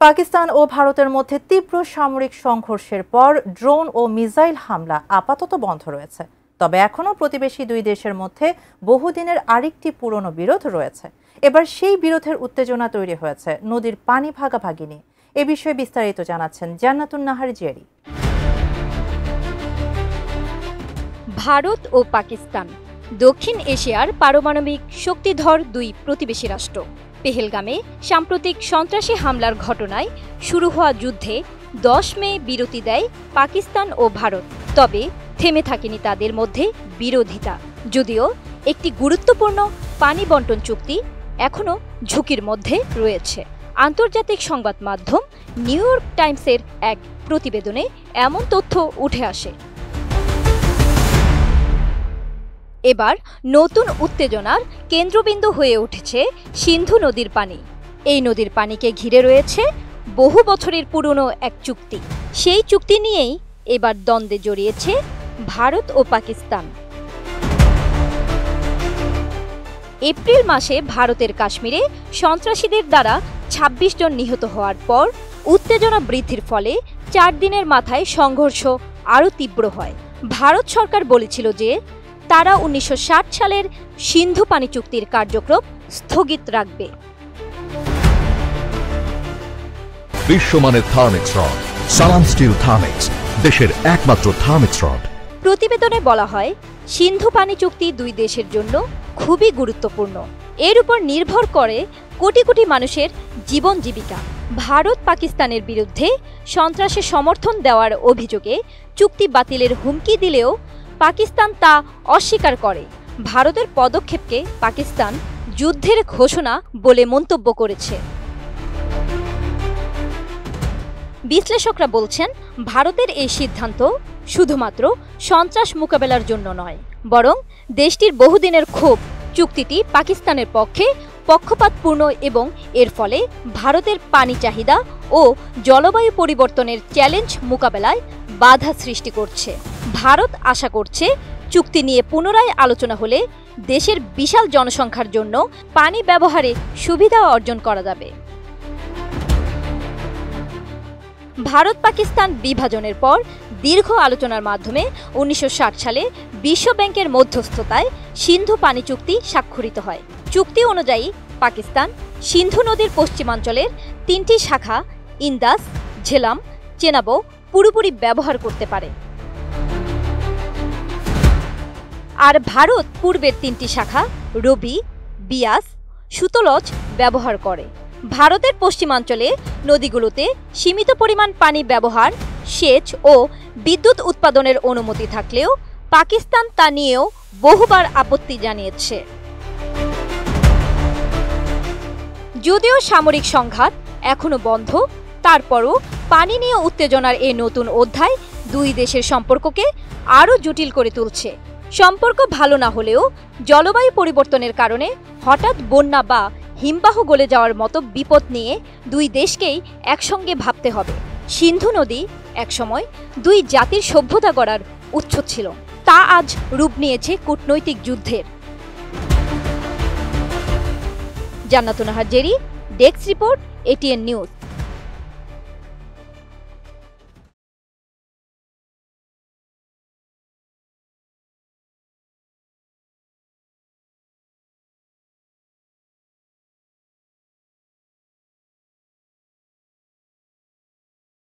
পাকিস্তান ও ভারতের মধ্যে তীব্র সামরিক সংঘর্ষের পর ড্রোন ও মিসাইল হামলা আপাতত বন্ধ রয়েছে। তবে এখনও প্রতিবেশী দুই দেশের মধ্যে বহুদিনের আরেকটি পুরনো বিরোধ রয়েছে। এবার সেই বিরোধের উত্তেজনা তৈরি হয়েছে নদীর পানি ভাগাভাগি নিয়ে। এ বিষয়ে বিস্তারিত জানাচ্ছেন জান্নাতুন নাহার জেরি। ভারত ও পাকিস্তান দক্ষিণ এশিয়ার পারমাণবিক শক্তিধর দুই প্রতিবেশী রাষ্ট্র। পেহেলগামে সাম্প্রতিক সন্ত্রাসী হামলার ঘটনায় শুরু হওয়া যুদ্ধে 10 মে বিরতি দেয় পাকিস্তান ও ভারত। তবে থেমে থাকেনি তাদের মধ্যে বিরোধিতা। যদিও একটি গুরুত্বপূর্ণ পানি বণ্টন চুক্তি এখনও ঝুঁকির মধ্যে রয়েছে। আন্তর্জাতিক সংবাদ মাধ্যম নিউ ইয়র্ক টাইমসের এক প্রতিবেদনে এমন তথ্য উঠে আসে। এবার নতুন উত্তেজনার কেন্দ্রবিন্দু হয়ে উঠেছে সিন্ধু নদীর পানি। এই নদীর পানিকে ঘিরে রয়েছে বহু বছরের পুরনো এক চুক্তি। সেই চুক্তি নিয়েই এবার দ্বন্দ্বে জড়িয়েছে ভারত ও পাকিস্তান। এপ্রিল মাসে ভারতের কাশ্মীরে সন্ত্রাসীদের দ্বারা 26 জন নিহত হওয়ার পর উত্তেজনা বৃদ্ধির ফলে 4 দিনের মাথায় সংঘর্ষ আরও তীব্র হয়। ভারত সরকার বলেছিল যে তারা 1960 সালের সিন্ধু পানি চুক্তির কার্যক্রম স্থগিত রাখবে। বিশ্বমানের থার্মিক্স রড, সালাম স্টিল থার্মিক্স, দেশের একমাত্র থার্মিক্স রড। প্রতিবেদনে বলা হয়, সিন্ধু পানি চুক্তি দুই দেশের জন্য খুবই গুরুত্বপূর্ণ। এর উপর নির্ভর করে কোটি কোটি মানুষের জীবন জীবিকা। ভারত পাকিস্তানের বিরুদ্ধে সন্ত্রাসে সমর্থন দেওয়ার অভিযোগে চুক্তি বাতিলের হুমকি দিলেও পাকিস্তান তা অস্বীকার করে। ভারতের পদক্ষেপকে পাকিস্তান যুদ্ধের ঘোষণা বলে মন্তব্য করেছে। বিশ্লেষকরা বলছেন, ভারতের এই সিদ্ধান্ত শুধুমাত্র সন্ত্রাস মোকাবেলার জন্য নয়, বরং দেশটির বহুদিনের ক্ষোভ। চুক্তিটি পাকিস্তানের পক্ষে পক্ষপাতপূর্ণ এবং এর ফলে ভারতের পানি চাহিদা ও জলবায়ু পরিবর্তনের চ্যালেঞ্জ মোকাবেলায় বাধা সৃষ্টি করছে। ভারত আশা করছে চুক্তি নিয়ে পুনরায় আলোচনা হলে দেশের বিশাল জনসংখ্যার জন্য পানি ব্যবহারে সুবিধা অর্জন করা যাবে। ভারত পাকিস্তান বিভাজনের পর দীর্ঘ আলোচনার মাধ্যমে 1960 সালে বিশ্ব ব্যাংকের মধ্যস্থতায় সিন্ধু পানি চুক্তি স্বাক্ষরিত হয়। চুক্তি অনুযায়ী পাকিস্তান সিন্ধু নদীর পশ্চিমাঞ্চলের 3টি শাখা ইন্দাস, ঝেলাম, চেনাব পুরোপুরি ব্যবহার করতে পারে, আর ভারত পূর্বের 3টি শাখা রবি, বিয়াস, সুতলজ ব্যবহার করে। ভারতের পশ্চিমাঞ্চলে নদীগুলোতে সীমিত পরিমাণ পানি ব্যবহার, সেচ ও বিদ্যুৎ উৎপাদনের অনুমতি থাকলেও পাকিস্তান তা নিয়েও বহুবার আপত্তি জানিয়েছে। যদিও সামরিক সংঘাত এখনো বন্ধ, তারপরও পানি নিয়ে উত্তেজনার এই নতুন অধ্যায় দুই দেশের সম্পর্ককে আরও জটিল করে তুলছে। সম্পর্ক ভালো না হলেও জলবায়ু পরিবর্তনের কারণে হঠাৎ বন্যা বা হিমবাহ গলে যাওয়ার মতো বিপদ নিয়ে দুই দেশকেই একসঙ্গে ভাবতে হবে। সিন্ধু নদী একসময় দুই জাতির সভ্যতা গড়ার উৎস ছিল, তা আজ রূপ নিয়েছে কূটনৈতিক যুদ্ধের। জান্নাতুন Nahar Jerry, desk report, ATN news.